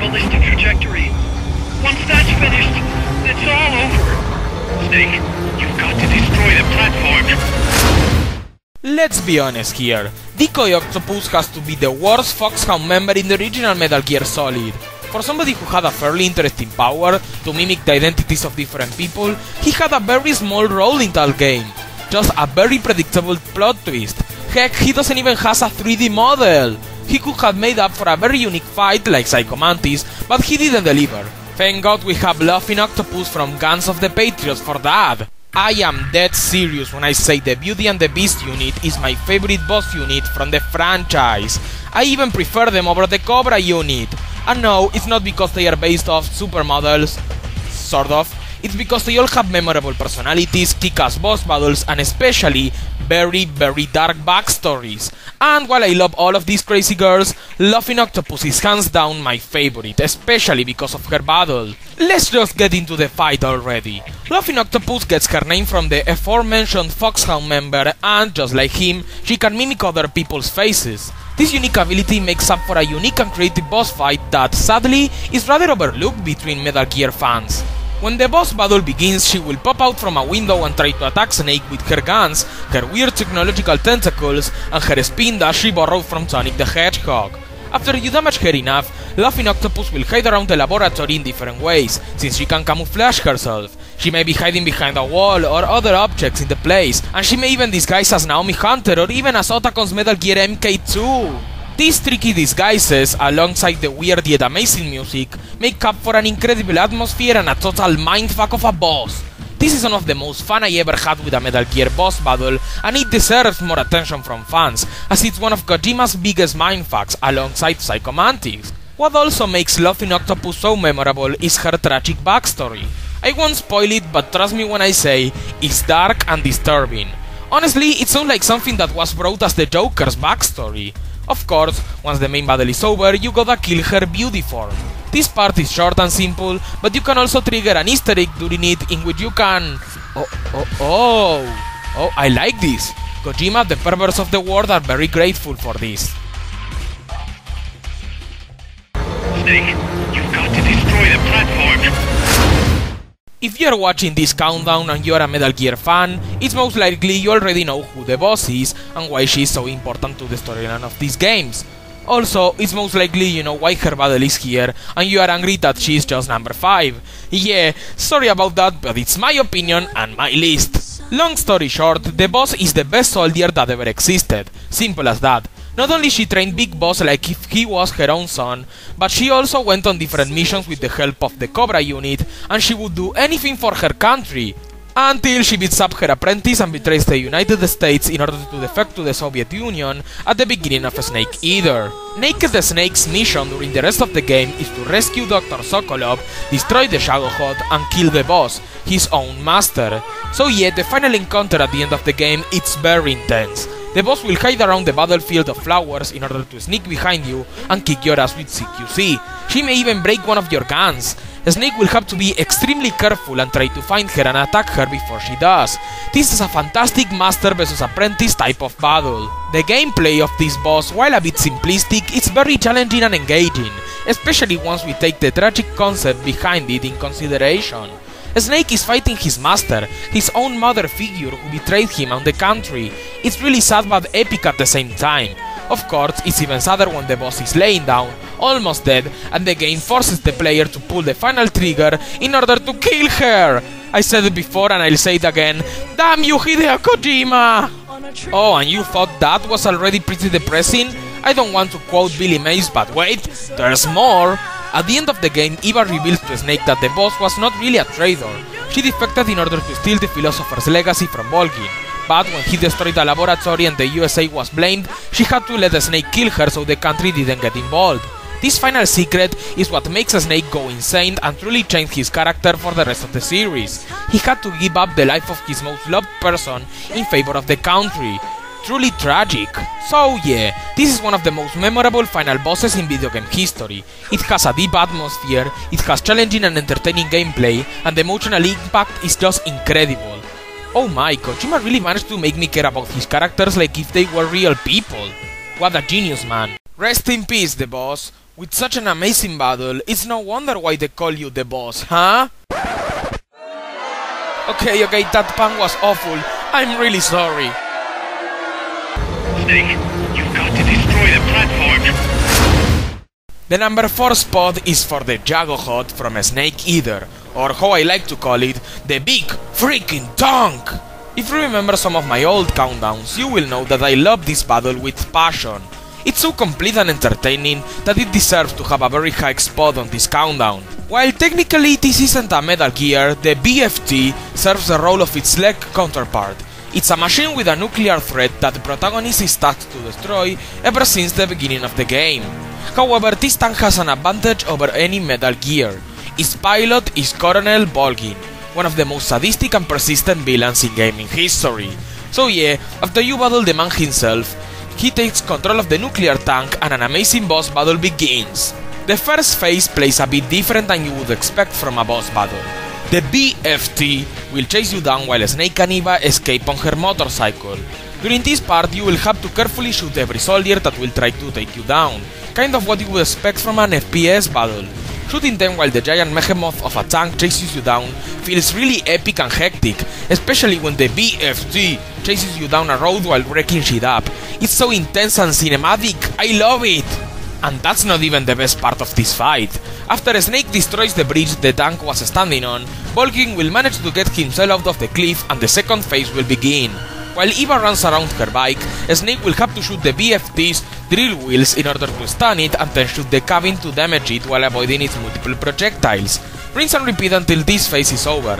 ballistic trajectory. Once that's finished, it's all over. Snake, you've got to destroy the platform. Let's be honest here, Decoy Octopus has to be the worst Foxhound member in the original Metal Gear Solid. For somebody who had a fairly interesting power to mimic the identities of different people, he had a very small role in that game. Just a very predictable plot twist. Heck, he doesn't even have a 3D model. He could have made up for a very unique fight like Psycho Mantis, but he didn't deliver. Thank God we have Laughing Octopus from Guns of the Patriots for that. I am dead serious when I say the Beauty and the Beast unit is my favorite boss unit from the franchise. I even prefer them over the Cobra unit. And no, it's not because they are based off supermodels, sort of. It's because they all have memorable personalities, kick-ass boss battles, and especially very dark backstories. And while I love all of these crazy girls, Laughing Octopus is hands down my favorite, especially because of her battle. Let's just get into the fight already. Laughing Octopus gets her name from the aforementioned Foxhound member, and just like him, she can mimic other people's faces. This unique ability makes up for a unique and creative boss fight that, sadly, is rather overlooked between Metal Gear fans. When the boss battle begins, she will pop out from a window and try to attack Snake with her guns, her weird technological tentacles, and her spin dash she borrowed from Sonic the Hedgehog. After you damage her enough, Laughing Octopus will hide around the laboratory in different ways, since she can camouflage herself. She may be hiding behind a wall or other objects in the place, and she may even disguise as Naomi Hunter or even as Otacon's Metal Gear MK2. These tricky disguises, alongside the weird yet amazing music, make up for an incredible atmosphere and a total mindfuck of a boss. This is one of the most fun I ever had with a Metal Gear boss battle, and it deserves more attention from fans, as it's one of Kojima's biggest mindfucks alongside Psycho Mantis. What also makes Laughing Octopus so memorable is her tragic backstory. I won't spoil it, but trust me when I say, it's dark and disturbing. Honestly, it sounds like something that was brought as the Joker's backstory. Of course, once the main battle is over, you gotta kill her beauty form. This part is short and simple, but you can also trigger an easter egg during it in which you can... Oh, I like this. Kojima, the perverts of the world, are very grateful for this. Snake, you've got to destroy the platform. If you're watching this countdown and you're a Metal Gear fan, it's most likely you already know who the boss is and why she's so important to the storyline of these games. Also, it's most likely you know why her battle is here and you are angry that she's just number 5. Yeah, sorry about that, but it's my opinion and my list. Long story short, the boss is the best soldier that ever existed. Simple as that. Not only she trained Big Boss like if he was her own son, but she also went on different missions with the help of the Cobra unit, and she would do anything for her country. Until she beats up her apprentice and betrays the United States in order to defect to the Soviet Union at the beginning of Snake Eater. Naked the Snake's mission during the rest of the game is to rescue Dr. Sokolov, destroy the Shagohod, and kill the boss, his own master. So yeah, the final encounter at the end of the game, it's very intense. The boss will hide around the battlefield of flowers in order to sneak behind you and kick your ass with CQC. She may even break one of your guns. Snake will have to be extremely careful and try to find her and attack her before she does. This is a fantastic master vs apprentice type of battle. The gameplay of this boss, while a bit simplistic, is very challenging and engaging, especially once we take the tragic concept behind it in consideration. Snake is fighting his master, his own mother figure who betrayed him and the country. It's really sad but epic at the same time. Of course, it's even sadder when the boss is laying down, almost dead, and the game forces the player to pull the final trigger in order to kill her. I said it before and I'll say it again. Damn you, Hideo Kojima! Oh, and you thought that was already pretty depressing? I don't want to quote Billy Mays, but wait, there's more! At the end of the game, Eva reveals to Snake that the boss was not really a traitor. She defected in order to steal the Philosopher's legacy from Vulcan. But when he destroyed the laboratory and the USA was blamed, she had to let Snake kill her so the country didn't get involved. This final secret is what makes Snake go insane and truly change his character for the rest of the series. He had to give up the life of his most loved person in favor of the country. Truly tragic. So yeah, this is one of the most memorable final bosses in video game history. It has a deep atmosphere, it has challenging and entertaining gameplay, and the emotional impact is just incredible. Oh my, Kojima really managed to make me care about his characters like if they were real people. What a genius, man. Rest in peace, the boss. With such an amazing battle, it's no wonder why they call you the boss, huh? Okay, that pun was awful. I'm really sorry. Snake, you've got to destroy the platform. The number 4 spot is for the Shagohod from Snake Eater, or how I like to call it, the big freaking tank! If you remember some of my old countdowns, you will know that I love this battle with passion. It's so complete and entertaining that it deserves to have a very high spot on this countdown. While technically this isn't a Metal Gear, the BFT serves the role of its leg counterpart. It's a machine with a nuclear threat that the protagonist is tasked to destroy ever since the beginning of the game. However, this tank has an advantage over any Metal Gear. Its pilot is Colonel Vulcan, one of the most sadistic and persistent villains in gaming history. So yeah, after you battle the man himself, he takes control of the nuclear tank and an amazing boss battle begins. The first phase plays a bit different than you would expect from a boss battle. The BFT will chase you down while Snake and Eva escape on her motorcycle. During this part you will have to carefully shoot every soldier that will try to take you down, kind of what you would expect from an FPS battle. Shooting them while the giant behemoth of a tank chases you down feels really epic and hectic, especially when the BFT chases you down a road while wrecking shit up. It's so intense and cinematic, I love it! And that's not even the best part of this fight. After Snake destroys the bridge the tank was standing on, Vulcan will manage to get himself out of the cliff and the second phase will begin. While Eva runs around her bike, Snake will have to shoot the BFT's drill wheels in order to stun it and then shoot the cabin to damage it while avoiding its multiple projectiles. Rinse and repeat until this phase is over.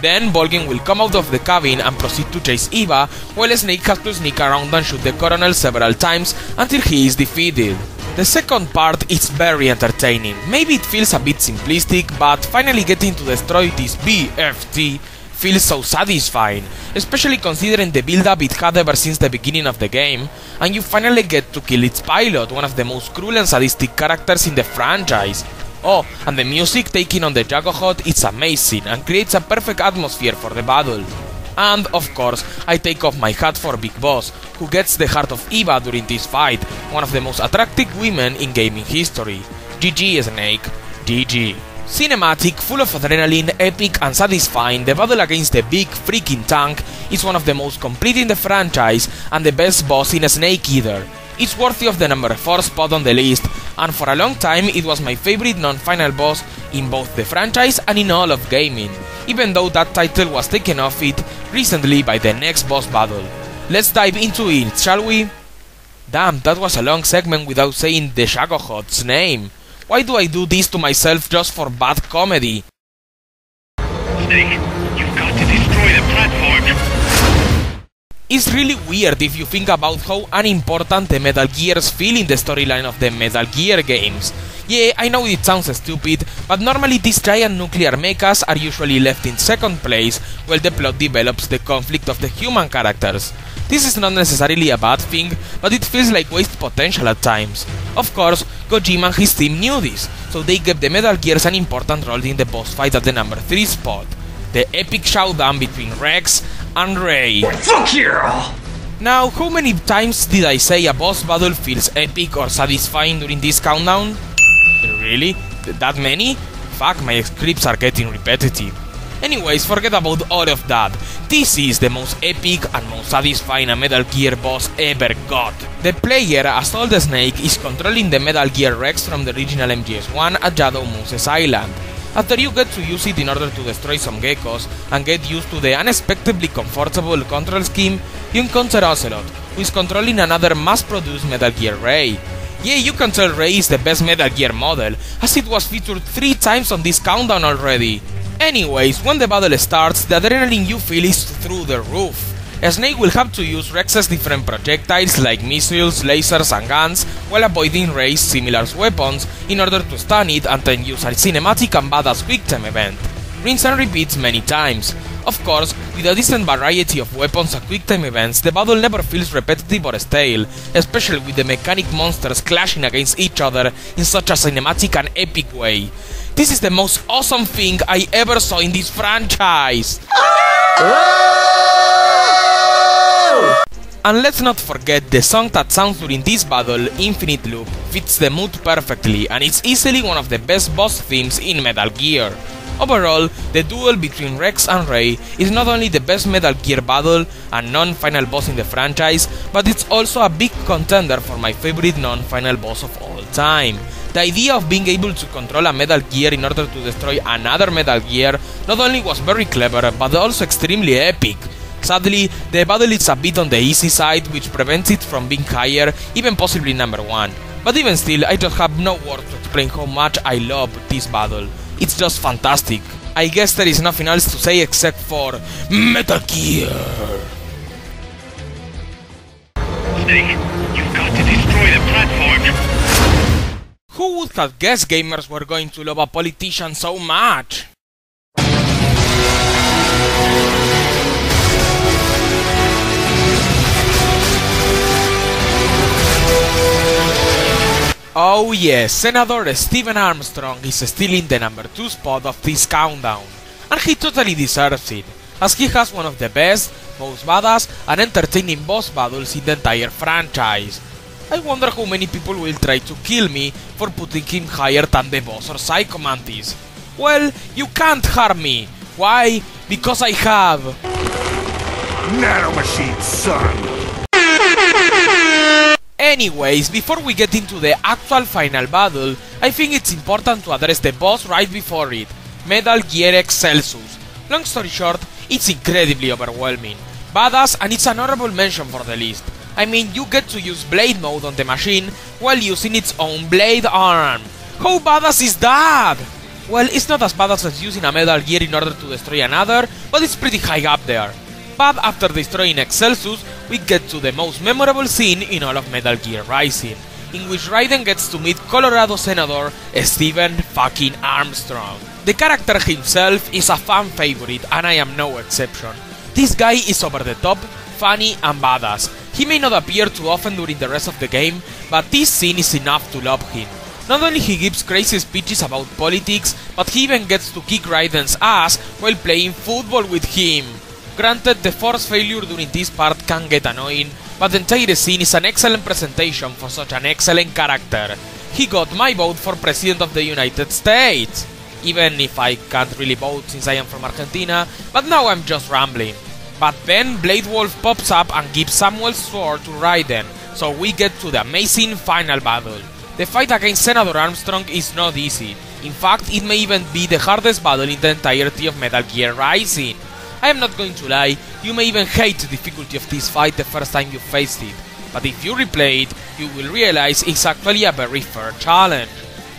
Then Vulcan will come out of the cabin and proceed to chase Eva, while Snake has to sneak around and shoot the Colonel several times until he is defeated. The second part is very entertaining. Maybe it feels a bit simplistic, but finally getting to destroy this BFT feels so satisfying, especially considering the build-up it had ever since the beginning of the game, and you finally get to kill its pilot, one of the most cruel and sadistic characters in the franchise. Oh, and the music taken on the Shagohod is amazing and creates a perfect atmosphere for the battle. And of course, I take off my hat for Big Boss, who gets the heart of Eva during this fight, one of the most attractive women in gaming history. GG Snake, GG. Cinematic, full of adrenaline, epic and satisfying, the battle against the big freaking tank is one of the most complete in the franchise and the best boss in Snake Eater. It's worthy of the number 4 spot on the list, and for a long time it was my favorite non-final boss in both the franchise and in all of gaming, even though that title was taken off it recently by the next boss battle. Let's dive into it, shall we? Damn, that was a long segment without saying the Shagohod's name. Why do I do this to myself just for bad comedy? Snake, you've got to destroy the platform. It's really weird if you think about how unimportant the Metal Gears feel in the storyline of the Metal Gear games. Yeah, I know it sounds stupid, but normally these giant nuclear mechas are usually left in second place while the plot develops the conflict of the human characters. This is not necessarily a bad thing, but it feels like waste potential at times. Of course, Kojima and his team knew this, so they gave the Metal Gears an important role in the boss fight at the number 3 spot. The epic showdown between Rex and Ray. Fuck you! Now, how many times did I say a boss battle feels epic or satisfying during this countdown? Really? That many? Fuck, my scripts are getting repetitive. Anyways, forget about all of that. This is the most epic and most satisfying a Metal Gear boss ever got. The player, as Old Snake, is controlling the Metal Gear Rex from the original MGS1 at Shadow Moses Island. After you get to use it in order to destroy some geckos and get used to the unexpectedly comfortable control scheme, you encounter Ocelot, who is controlling another mass-produced Metal Gear Ray. Yeah, you can tell Ray is the best Metal Gear model, as it was featured 3 times on this countdown already. Anyways, when the battle starts, the adrenaline you feel is through the roof. Snake will have to use Rex's different projectiles like missiles, lasers and guns, while avoiding Ray's similar weapons in order to stun it and then use a cinematic and badass quick-time event. Rinse and repeats many times. Of course, with a decent variety of weapons and quick-time events, the battle never feels repetitive or stale, especially with the mechanic monsters clashing against each other in such a cinematic and epic way. This is the most awesome thing I ever saw in this franchise! And let's not forget the song that sounds during this battle, Infinite Loop, fits the mood perfectly and it's easily one of the best boss themes in Metal Gear. Overall, the duel between Rex and Ray is not only the best Metal Gear battle and non-final boss in the franchise, but it's also a big contender for my favorite non-final boss of all time. The idea of being able to control a Metal Gear in order to destroy another Metal Gear not only was very clever, but also extremely epic. Sadly, the battle is a bit on the easy side, which prevents it from being higher, even possibly number 1. But even still, I just have no words to explain how much I love this battle. It's just fantastic. I guess there is nothing else to say except for Metal Gear. Snake, you've got to destroy the platform. Who would have guessed gamers were going to love a politician so much? Oh yes, Senator Stephen Armstrong is still in the number 2 spot of this countdown, and he totally deserves it, as he has one of the best, most badass and entertaining boss battles in the entire franchise. I wonder how many people will try to kill me for putting him higher than the boss or Psycho Mantis. Well, you can't harm me. Why? Because I have nanomachines, son! Anyways, before we get into the actual final battle, I think it's important to address the boss right before it, Metal Gear EXCELSUS. Long story short, it's incredibly overwhelming, badass, and it's an honorable mention for the list. I mean, you get to use blade mode on the machine while using its own blade arm. How badass is that? Well, it's not as badass as using a Metal Gear in order to destroy another, but it's pretty high up there. But after destroying EXCELSUS, we get to the most memorable scene in all of Metal Gear Rising, in which Raiden gets to meet Colorado Senator Stephen fucking Armstrong. The character himself is a fan favorite, and I am no exception. This guy is over the top, funny and badass. He may not appear too often during the rest of the game, but this scene is enough to love him. Not only he gives crazy speeches about politics, but he even gets to kick Raiden's ass while playing football with him. Granted, the force failure during this part can get annoying, but the entire scene is an excellent presentation for such an excellent character. He got my vote for President of the United States, even if I can't really vote since I am from Argentina, but now I'm just rambling. But then Blade Wolf pops up and gives Samuel's sword to Raiden, so we get to the amazing final battle. The fight against Senator Armstrong is not easy. In fact, it may even be the hardest battle in the entirety of Metal Gear Rising. I am not going to lie, you may even hate the difficulty of this fight the first time you faced it, but if you replay it, you will realize it's actually a very fair challenge.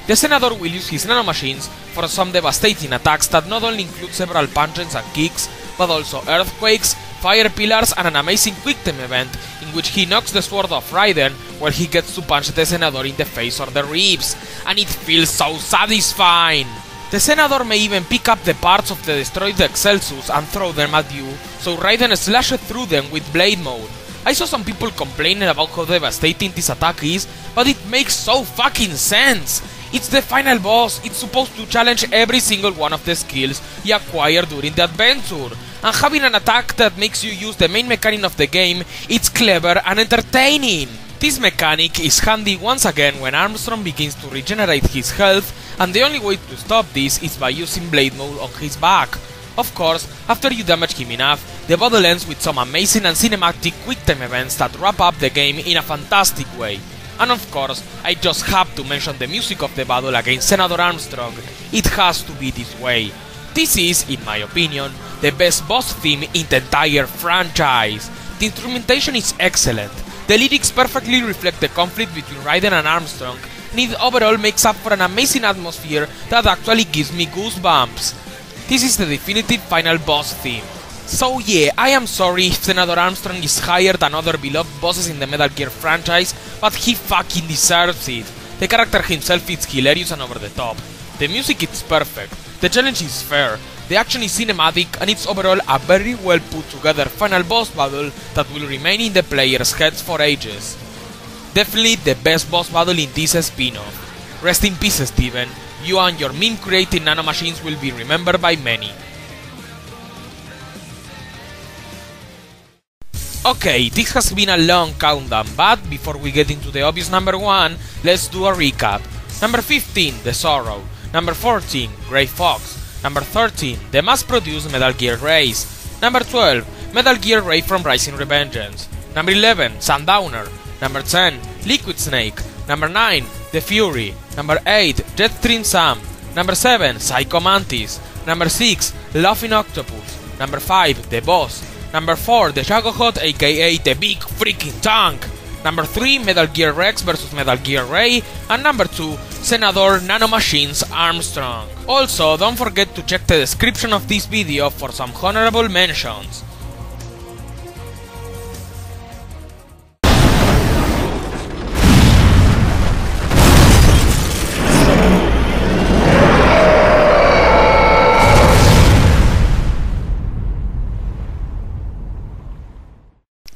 The Senator will use his nanomachines for some devastating attacks that not only include several punches and kicks, but also earthquakes, fire pillars, and an amazing quick time event in which he knocks the sword off Raiden while he gets to punch the Senator in the face or the ribs, and it feels so satisfying! The Senator may even pick up the parts of the destroyed EXCELSUS and throw them at you, so Raiden slashes through them with blade mode. I saw some people complaining about how devastating this attack is, but it makes so fucking sense! It's the final boss, it's supposed to challenge every single one of the skills you acquire during the adventure, and having an attack that makes you use the main mechanic of the game, it's clever and entertaining! This mechanic is handy once again when Armstrong begins to regenerate his health, and the only way to stop this is by using blade mode on his back. Of course, after you damage him enough, the battle ends with some amazing and cinematic quick time events that wrap up the game in a fantastic way. And of course, I just have to mention the music of the battle against Senator Armstrong. It has to be this way. This is, in my opinion, the best boss theme in the entire franchise. The instrumentation is excellent. The lyrics perfectly reflect the conflict between Raiden and Armstrong, and it overall makes up for an amazing atmosphere that actually gives me goosebumps. This is the definitive final boss theme. So yeah, I am sorry if Senator Armstrong is higher than other beloved bosses in the Metal Gear franchise, but he fucking deserves it. The character himself is hilarious and over the top. The music is perfect, the challenge is fair, the action is cinematic, and it's overall a very well put together final boss battle that will remain in the players' heads for ages. Definitely the best boss battle in this spin-off. Rest in peace, Steven. You and your meme-creating nanomachines will be remembered by many. Okay, this has been a long countdown, but before we get into the obvious number 1, let's do a recap. Number 15, The Sorrow. Number 14, Grey Fox. Number 13, the mass-produced Metal Gear Race. Number 12, Metal Gear Ray from Rising Revengeance. Number 11, Sundowner. Number 10, Liquid Snake. Number 9, The Fury. Number 8, Jetstream Sam. Number 7, Psycho Mantis. Number 6, Laughing Octopus. Number 5, The Boss. Number 4, the Shagohod, aka the big freaking tank. Number 3, Metal Gear Rex vs Metal Gear Ray. And number 2, Senador Nanomachines Armstrong. Also, don't forget to check the description of this video for some honorable mentions.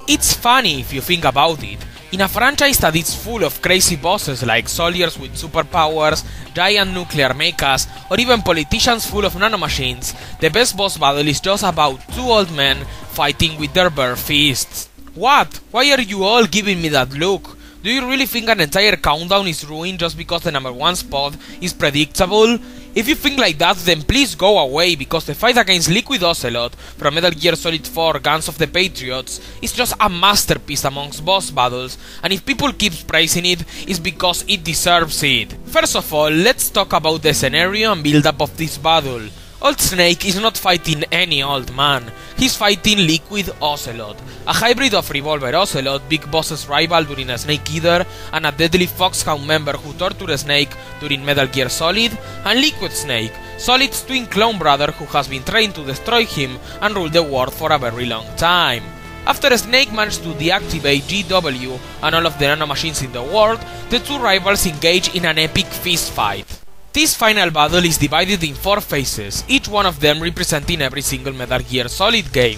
It's funny if you think about it. In a franchise that is full of crazy bosses like soldiers with superpowers, giant nuclear mechas, or even politicians full of nanomachines, the best boss battle is just about two old men fighting with their bare fists. What? Why are you all giving me that look? Do you really think an entire countdown is ruined just because the number 1 spot is predictable? If you think like that, then please go away, because the fight against Liquid Ocelot from Metal Gear Solid 4 Guns of the Patriots is just a masterpiece amongst boss battles, and if people keep praising it, it's because it deserves it. First of all, let's talk about the scenario and build up of this battle. Old Snake is not fighting any old man, he's fighting Liquid Ocelot, a hybrid of Revolver Ocelot, Big Boss's rival during a Snake Eater, and a deadly Foxhound member who tortured Snake during Metal Gear Solid, and Liquid Snake, Solid's twin clone brother who has been trained to destroy him and rule the world for a very long time. After Snake managed to deactivate GW and all of the nanomachines in the world, the two rivals engage in an epic fist fight. This final battle is divided in 4 phases, each one of them representing every single Metal Gear Solid game.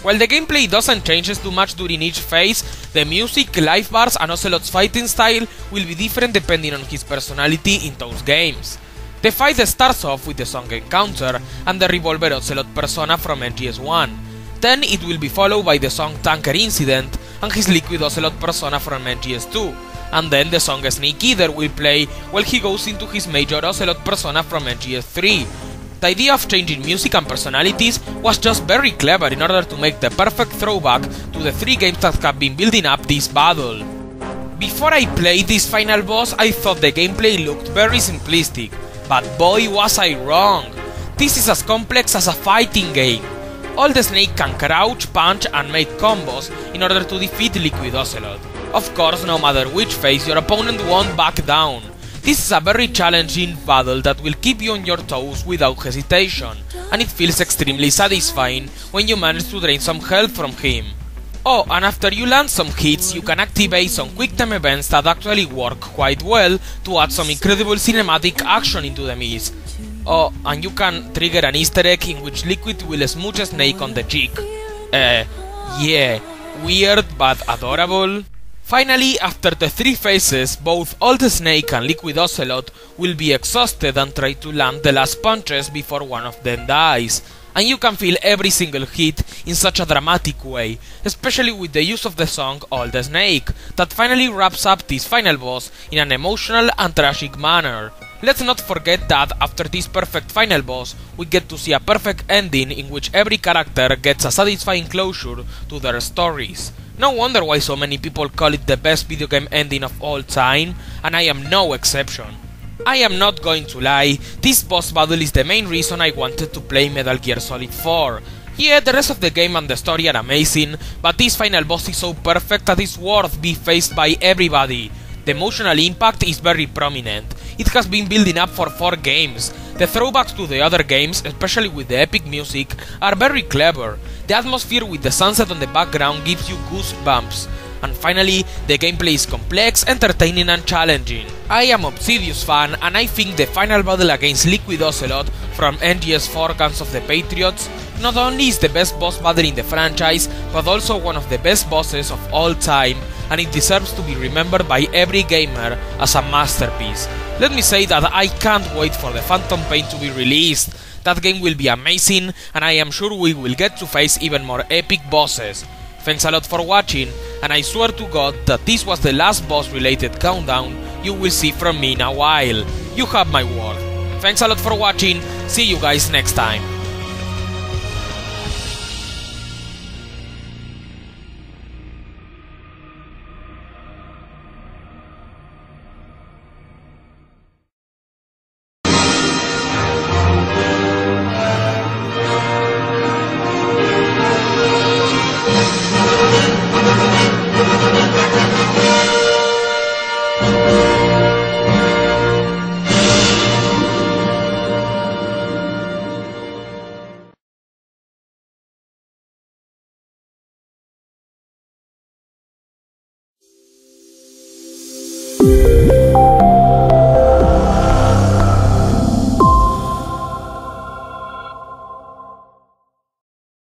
While the gameplay doesn't change too much during each phase, the music, life bars and Ocelot's fighting style will be different depending on his personality in those games. The fight starts off with the song Encounter and the Revolver Ocelot persona from NGS1. Then it will be followed by the song Tanker Incident and his Liquid Ocelot persona from NGS2. And then the song Snake Eater will play while he goes into his Major Ocelot persona from NGS3. The idea of changing music and personalities was just very clever in order to make the perfect throwback to the 3 games that have been building up this battle. Before I played this final boss, I thought the gameplay looked very simplistic, but boy was I wrong. This is as complex as a fighting game. All the Snake can crouch, punch and make combos in order to defeat Liquid Ocelot. Of course, no matter which phase, your opponent won't back down. This is a very challenging battle that will keep you on your toes without hesitation, and it feels extremely satisfying when you manage to drain some health from him. Oh, and after you land some hits, you can activate some quick time events that actually work quite well to add some incredible cinematic action into the mess. Oh, and you can trigger an Easter egg in which Liquid will smooch Snake on the cheek. Yeah, weird but adorable. Finally, after the 3 phases, both Old Snake and Liquid Ocelot will be exhausted and try to land the last punches before one of them dies. And you can feel every single hit in such a dramatic way, especially with the use of the song Old Snake, that finally wraps up this final boss in an emotional and tragic manner. Let's not forget that after this perfect final boss, we get to see a perfect ending in which every character gets a satisfying closure to their stories. No wonder why so many people call it the best video game ending of all time, and I am no exception. I am not going to lie, this boss battle is the main reason I wanted to play Metal Gear Solid 4. Yeah, the rest of the game and the story are amazing, but this final boss is so perfect that it's worth being faced by everybody. The emotional impact is very prominent. It has been building up for 4 games. The throwbacks to the other games, especially with the epic music, are very clever. The atmosphere with the sunset on the background gives you goosebumps. And finally, the gameplay is complex, entertaining and challenging. I am Obsidious fan, and I think the final battle against Liquid Ocelot from NGS4 Guns of the Patriots not only is the best boss battle in the franchise, but also one of the best bosses of all time, and it deserves to be remembered by every gamer as a masterpiece. Let me say that I can't wait for the Phantom Pain to be released. That game will be amazing, and I am sure we will get to face even more epic bosses. Thanks a lot for watching, and I swear to God that this was the last boss related countdown you will see from me in a while. You have my word. Thanks a lot for watching, see you guys next time.